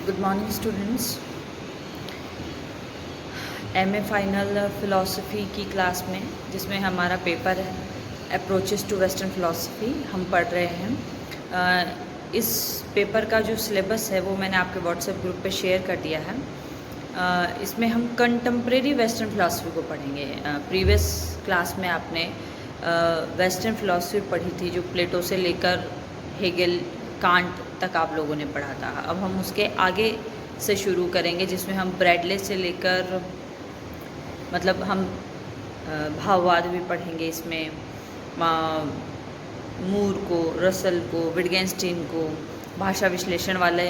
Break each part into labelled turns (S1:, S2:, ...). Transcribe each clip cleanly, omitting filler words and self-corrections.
S1: Good morning students. MA final philosophy की class में जिसमें हमारा पेपर है अप्रोचेस टू वेस्टर्न फ़िलासफ़ी हम पढ़ रहे हैं। इस पेपर का जो सिलेबस है वो मैंने आपके व्हाट्सएप ग्रुप पे शेयर कर दिया है। इसमें हम कंटेम्प्रेरी वेस्टर्न फ़िलासफ़ी को पढ़ेंगे। प्रीवियस क्लास में आपने वेस्टर्न फ़िलासफ़ी पढ़ी थी जो प्लेटो से लेकर हेगेल कांट तक आप लोगों ने पढ़ा था। अब हम उसके आगे से शुरू करेंगे जिसमें हम ब्रैडले से लेकर मतलब हम भाववाद भी पढ़ेंगे। इसमें मूर को, रसल को, विटगेंस्टीन को, भाषा विश्लेषण वाले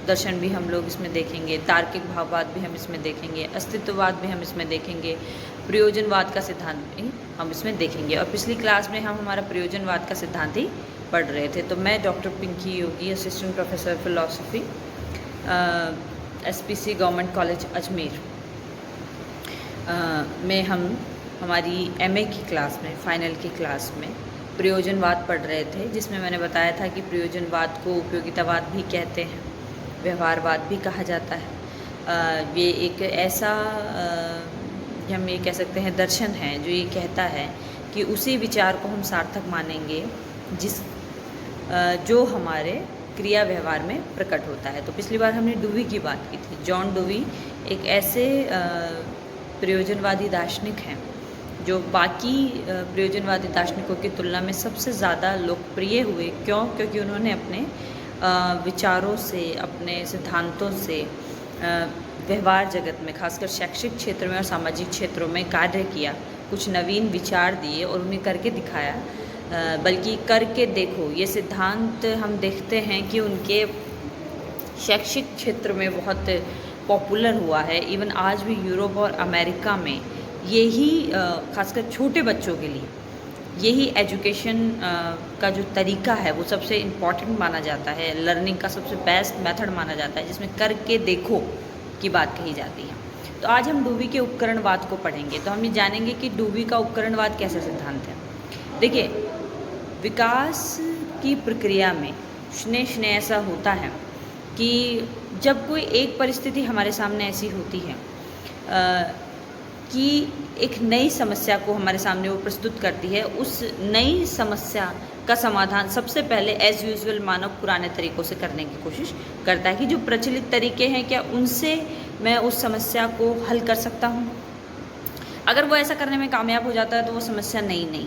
S1: दर्शन भी हम लोग इसमें देखेंगे। तार्किक भाववाद भी हम इसमें देखेंगे। अस्तित्ववाद भी हम इसमें देखेंगे। प्रयोजनवाद का सिद्धांत भी हम इसमें देखेंगे। और पिछली क्लास में हम हमारा प्रयोजनवाद का सिद्धांत ही पढ़ रहे थे। तो मैं doctor Pinki Yogi, assistant professor philosophy, SPC government college Ajmer में हम हमारी MA की क्लास में, फाइनल की क्लास में प्रयोजनवाद पढ़ रहे थे, जिसमें मैंने बताया था कि प्रयोजनवाद को उपयोगितावाद भी कहते हैं, व्यवहारवाद भी कहा जाता है। ये एक ऐसा हम ये कह सकते हैं दर्शन है जो ये कहता है कि उसी विचार को हम सार्थक मानेंगे जो हमारे क्रिया व्यवहार में प्रकट होता है। तो पिछली बार हमने डुवी की बात की थी। जॉन डुवी एक ऐसे प्रयोजनवादी दार्शनिक हैं जो बाकी प्रयोजनवादी दार्शनिकों की तुलना में सबसे ज़्यादा लोकप्रिय हुए। क्यों? क्योंकि उन्होंने अपने विचारों से, अपने सिद्धांतों से व्यवहार जगत में, खासकर शैक्षिक क्षेत्र में और सामाजिक क्षेत्रों में कार्य किया, कुछ नवीन विचार दिए और उन्हें करके दिखाया। बल्कि करके देखो ये सिद्धांत हम देखते हैं कि उनके शैक्षिक क्षेत्र में बहुत पॉपुलर हुआ है। इवन आज भी यूरोप और अमेरिका में यही खासकर छोटे बच्चों के लिए यही एजुकेशन का जो तरीका है वो सबसे इम्पॉर्टेंट माना जाता है। लर्निंग का सबसे बेस्ट मेथड माना जाता है जिसमें करके देखो की बात कही जाती है। तो आज हम डुवी के उपकरणवाद को पढ़ेंगे। तो हम ये जानेंगे कि डुवी का उपकरणवाद कैसा सिद्धांत है। देखिए, विकास की प्रक्रिया में क्षण ऐसा होता है कि जब कोई एक परिस्थिति हमारे सामने ऐसी होती है कि एक नई समस्या को हमारे सामने वो प्रस्तुत करती है, उस नई समस्या का समाधान सबसे पहले एज़ यूजुअल मानव पुराने तरीक़ों से करने की कोशिश करता है कि जो प्रचलित तरीके हैं क्या उनसे मैं उस समस्या को हल कर सकता हूँ। अगर वो ऐसा करने में कामयाब हो जाता है तो वो समस्या नहीं,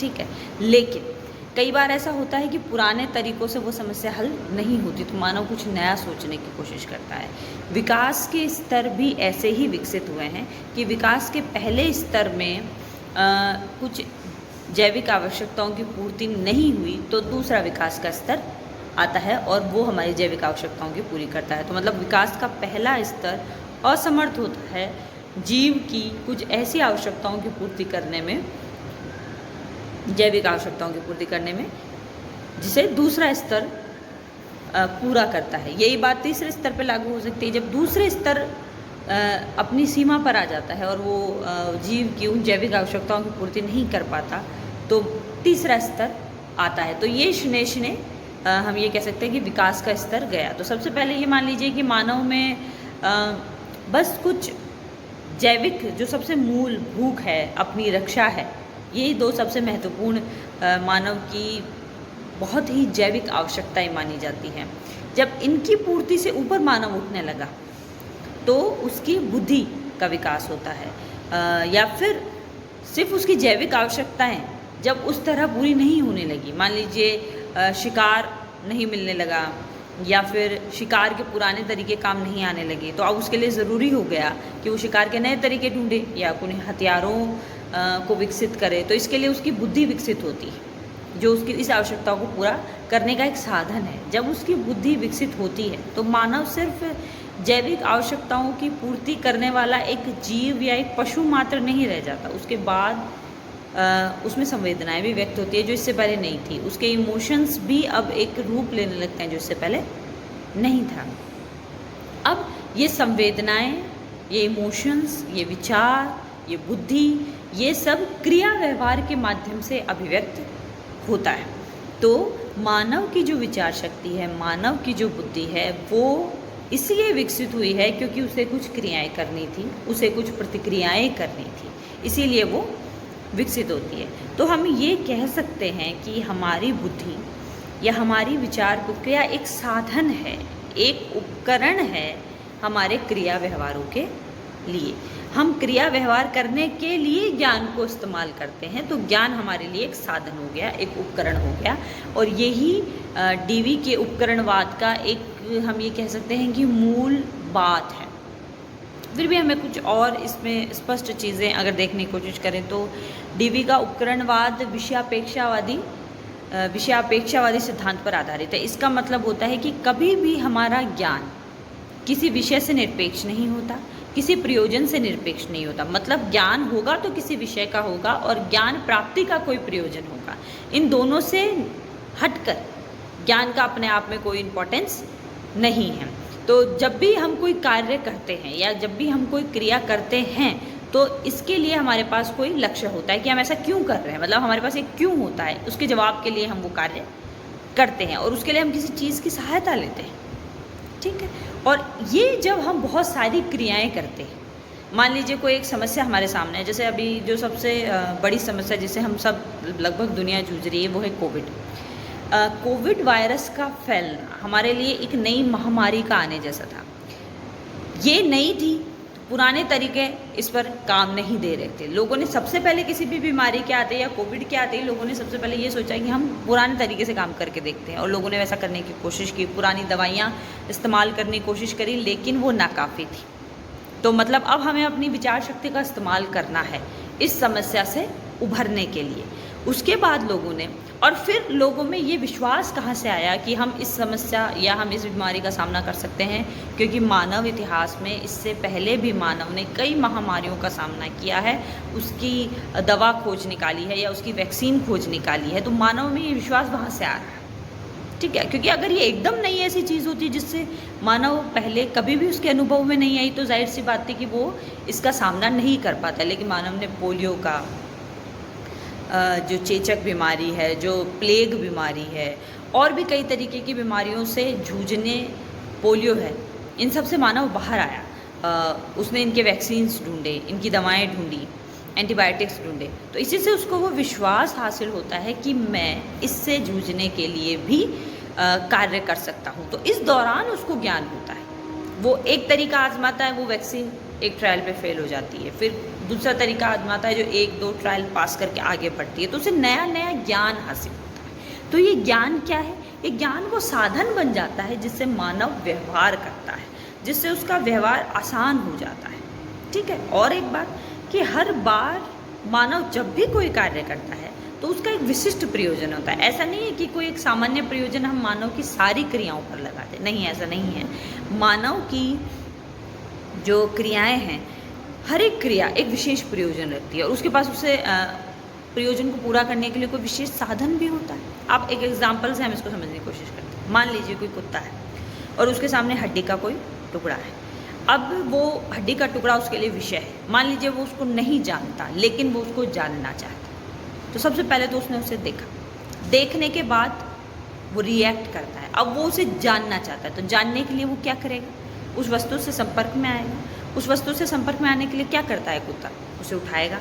S1: ठीक है। लेकिन कई बार ऐसा होता है कि पुराने तरीक़ों से वो समस्या हल नहीं होती, तो मानव कुछ नया सोचने की कोशिश करता है। विकास के स्तर भी ऐसे ही विकसित हुए हैं कि विकास के पहले स्तर में कुछ जैविक आवश्यकताओं की पूर्ति नहीं हुई तो दूसरा विकास का स्तर आता है और वो हमारी जैविक आवश्यकताओं की पूरी करता है। तो मतलब विकास का पहला स्तर असमर्थ होता है जीव की कुछ ऐसी आवश्यकताओं की पूर्ति करने में, जैविक आवश्यकताओं की पूर्ति करने में, जिसे दूसरा स्तर पूरा करता है। यही बात तीसरे स्तर पर लागू हो सकती है। जब दूसरे स्तर अपनी सीमा पर आ जाता है और वो जीव की उन जैविक आवश्यकताओं की पूर्ति नहीं कर पाता तो तीसरा स्तर आता है। तो ये क्षण हम ये कह सकते हैं कि विकास का स्तर गया। तो सबसे पहले ये मान लीजिए कि मानव में बस कुछ जैविक जो सबसे मूल भूख है, अपनी रक्षा है, यही दो सबसे महत्वपूर्ण मानव की बहुत ही जैविक आवश्यकताएं मानी जाती हैं। जब इनकी पूर्ति से ऊपर मानव उठने लगा तो उसकी बुद्धि का विकास होता है। या फिर सिर्फ उसकी जैविक आवश्यकताएं जब उस तरह पूरी नहीं होने लगी, मान लीजिए शिकार नहीं मिलने लगा या फिर शिकार के पुराने तरीके काम नहीं आने लगे, तो अब उसके लिए ज़रूरी हो गया कि वो शिकार के नए तरीके ढूंढे या उन्हें हथियारों को विकसित करे। तो इसके लिए उसकी बुद्धि विकसित होती है जो उसकी इस आवश्यकताओं को पूरा करने का एक साधन है। जब उसकी बुद्धि विकसित होती है तो मानव सिर्फ जैविक आवश्यकताओं की पूर्ति करने वाला एक जीव या एक पशु मात्र नहीं रह जाता। उसके बाद उसमें संवेदनाएं भी व्यक्त होती है जो इससे पहले नहीं थी। उसके इमोशंस भी अब एक रूप लेने लगते हैं जो इससे पहले नहीं था। अब ये संवेदनाएं, ये इमोशंस, ये विचार, ये बुद्धि, ये सब क्रिया व्यवहार के माध्यम से अभिव्यक्त होता है। तो मानव की जो विचार शक्ति है, मानव की जो बुद्धि है, वो इसलिए विकसित हुई है क्योंकि उसे कुछ क्रियाएं करनी थी, उसे कुछ प्रतिक्रियाएं करनी थी, इसीलिए वो विकसित होती है। तो हम ये कह सकते हैं कि हमारी बुद्धि या हमारी विचार प्रक्रिया एक साधन है, एक उपकरण है हमारे क्रिया व्यवहारों के लिए। हम क्रिया व्यवहार करने के लिए ज्ञान को इस्तेमाल करते हैं, तो ज्ञान हमारे लिए एक साधन हो गया, एक उपकरण हो गया। और यही डीवी के उपकरणवाद का एक, हम ये कह सकते हैं कि मूल बात है। फिर भी हमें कुछ और इसमें स्पष्ट चीज़ें अगर देखने की कोशिश करें तो डीवी का उपकरणवाद विषयापेक्षावादी सिद्धांत पर आधारित है। इसका मतलब होता है कि कभी भी हमारा ज्ञान किसी विषय से निरपेक्ष नहीं होता, किसी प्रयोजन से निरपेक्ष नहीं होता। मतलब ज्ञान होगा तो किसी विषय का होगा और ज्ञान प्राप्ति का कोई प्रयोजन होगा। इन दोनों से हटकर ज्ञान का अपने आप में कोई इम्पोर्टेंस नहीं है। तो जब भी हम कोई कार्य करते हैं या जब भी हम कोई क्रिया करते हैं तो इसके लिए हमारे पास कोई लक्ष्य होता है कि हम ऐसा क्यों कर रहे हैं, मतलब हमारे पास एक क्यों होता है, उसके जवाब के लिए हम वो कार्य करते हैं और उसके लिए हम किसी चीज़ की सहायता लेते हैं। ठीक है। और ये जब हम बहुत सारी क्रियाएं करते हैं, मान लीजिए कोई एक समस्या हमारे सामने है, जैसे अभी जो सबसे बड़ी समस्या जिसे हम सब लगभग दुनिया जूझ रही है वो है कोविड। कोविड वायरस का फैलना हमारे लिए एक नई महामारी का आने जैसा था। ये नई थी, पुराने तरीके इस पर काम नहीं दे रहे थे। लोगों ने सबसे पहले किसी भी बीमारी के आते या कोविड के आते ही लोगों ने सबसे पहले ये सोचा कि हम पुराने तरीके से काम करके देखते हैं, और लोगों ने वैसा करने की कोशिश की, पुरानी दवाइयाँ इस्तेमाल करने की कोशिश करी, लेकिन वो नाकाफ़ी थी। तो मतलब अब हमें अपनी विचार शक्ति का इस्तेमाल करना है इस समस्या से उभरने के लिए। उसके बाद लोगों ने, और फिर लोगों में ये विश्वास कहाँ से आया कि हम इस समस्या या हम इस बीमारी का सामना कर सकते हैं, क्योंकि मानव इतिहास में इससे पहले भी मानव ने कई महामारियों का सामना किया है, उसकी दवा खोज निकाली है या उसकी वैक्सीन खोज निकाली है। तो मानव में ये विश्वास वहाँ से आ रहा है। ठीक है, क्योंकि अगर ये एकदम नई ऐसी चीज़ होती जिससे मानव पहले कभी भी उसके अनुभव में नहीं आई तो जाहिर सी बात थी कि वो इसका सामना नहीं कर पाता। लेकिन मानव ने पोलियो का, जो चेचक बीमारी है, जो प्लेग बीमारी है, और भी कई तरीके की बीमारियों से जूझने, पोलियो है, इन सब से मानव बाहर आया। उसने इनके वैक्सीन्स ढूंढे, इनकी दवाएं ढूंढी, एंटीबायोटिक्स ढूंढे। तो इसी से उसको वो विश्वास हासिल होता है कि मैं इससे जूझने के लिए भी कार्य कर सकता हूँ। तो इस दौरान उसको ज्ञान होता है। वो एक तरीका आजमाता है, वो वैक्सीन एक ट्रायल पे फेल हो जाती है, फिर दूसरा तरीका आजमाता है जो 1-2 ट्रायल पास करके आगे बढ़ती है, तो उसे नया नया ज्ञान हासिल होता है। तो ये ज्ञान क्या है? ये ज्ञान वो साधन बन जाता है जिससे मानव व्यवहार करता है, जिससे उसका व्यवहार आसान हो जाता है। ठीक है। और एक बात कि हर बार मानव जब भी कोई कार्य करता है तो उसका एक विशिष्ट प्रयोजन होता है। ऐसा नहीं है कि कोई एक सामान्य प्रयोजन हम मानव की सारी क्रियाओं पर लगाते, नहीं, ऐसा नहीं है। मानव की जो क्रियाएं हैं, हर एक क्रिया एक विशेष प्रयोजन रखती है और उसके पास उसे प्रयोजन को पूरा करने के लिए कोई विशेष साधन भी होता है। आप एक एग्जाम्पल से हम इसको समझने की कोशिश करते हैं। मान लीजिए कोई कुत्ता है और उसके सामने हड्डी का कोई टुकड़ा है। अब वो हड्डी का टुकड़ा उसके लिए विषय है। मान लीजिए वो उसको नहीं जानता, लेकिन वो उसको जानना चाहता। तो सबसे पहले तो उसने उसे देखा, देखने के बाद वो रिएक्ट करता है। अब वो उसे जानना चाहता है, तो जानने के लिए वो क्या करेगा? उस वस्तु से संपर्क में आएगा। उस वस्तु से संपर्क में आने के लिए क्या करता है कुत्ता? उसे उठाएगा,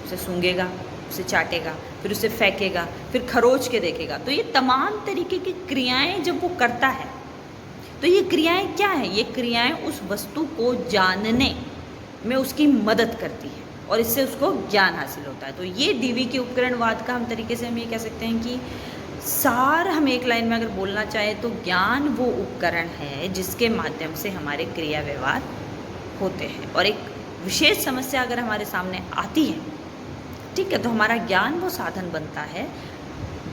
S1: उसे सूंघेगा, उसे चाटेगा, फिर उसे फेंकेगा, फिर खरोच के देखेगा। तो ये तमाम तरीके की क्रियाएं जब वो करता है, तो ये क्रियाएं क्या है? ये क्रियाएं उस वस्तु को जानने में उसकी मदद करती है और इससे उसको ज्ञान हासिल होता है। तो ये डीवी के उपकरणवाद का हम तरीके से हम ये कह सकते हैं कि सार हम एक लाइन में अगर बोलना चाहें तो ज्ञान वो उपकरण है जिसके माध्यम से हमारे क्रिया व्यवहार होते हैं। और एक विशेष समस्या अगर हमारे सामने आती है, ठीक है, तो हमारा ज्ञान वो साधन बनता है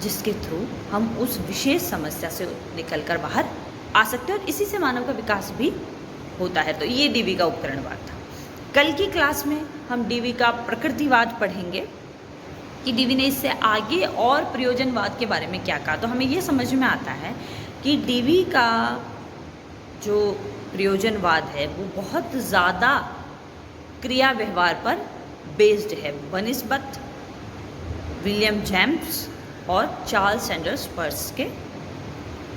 S1: जिसके थ्रू हम उस विशेष समस्या से निकल कर बाहर आ सकते हैं और इसी से मानव का विकास भी होता है। तो ये डीवी का उपकरणवाद था। कल की क्लास में हम डीवी का प्रकृतिवाद पढ़ेंगे कि डीवी ने इससे आगे और प्रयोजनवाद के बारे में क्या कहा। तो हमें ये समझ में आता है कि डीवी का जो प्रयोजनवाद है वो बहुत ज़्यादा क्रिया व्यवहार पर बेस्ड है बनिस्बत विलियम जेम्स और चार्ल्स सैंडर्स पर्स के।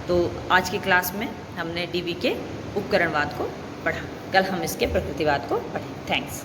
S1: तो आज की क्लास में हमने डीवी के उपकरणवाद को पढ़ा, कल हम इसके प्रकृतिवाद को पढ़ें। थैंक्स।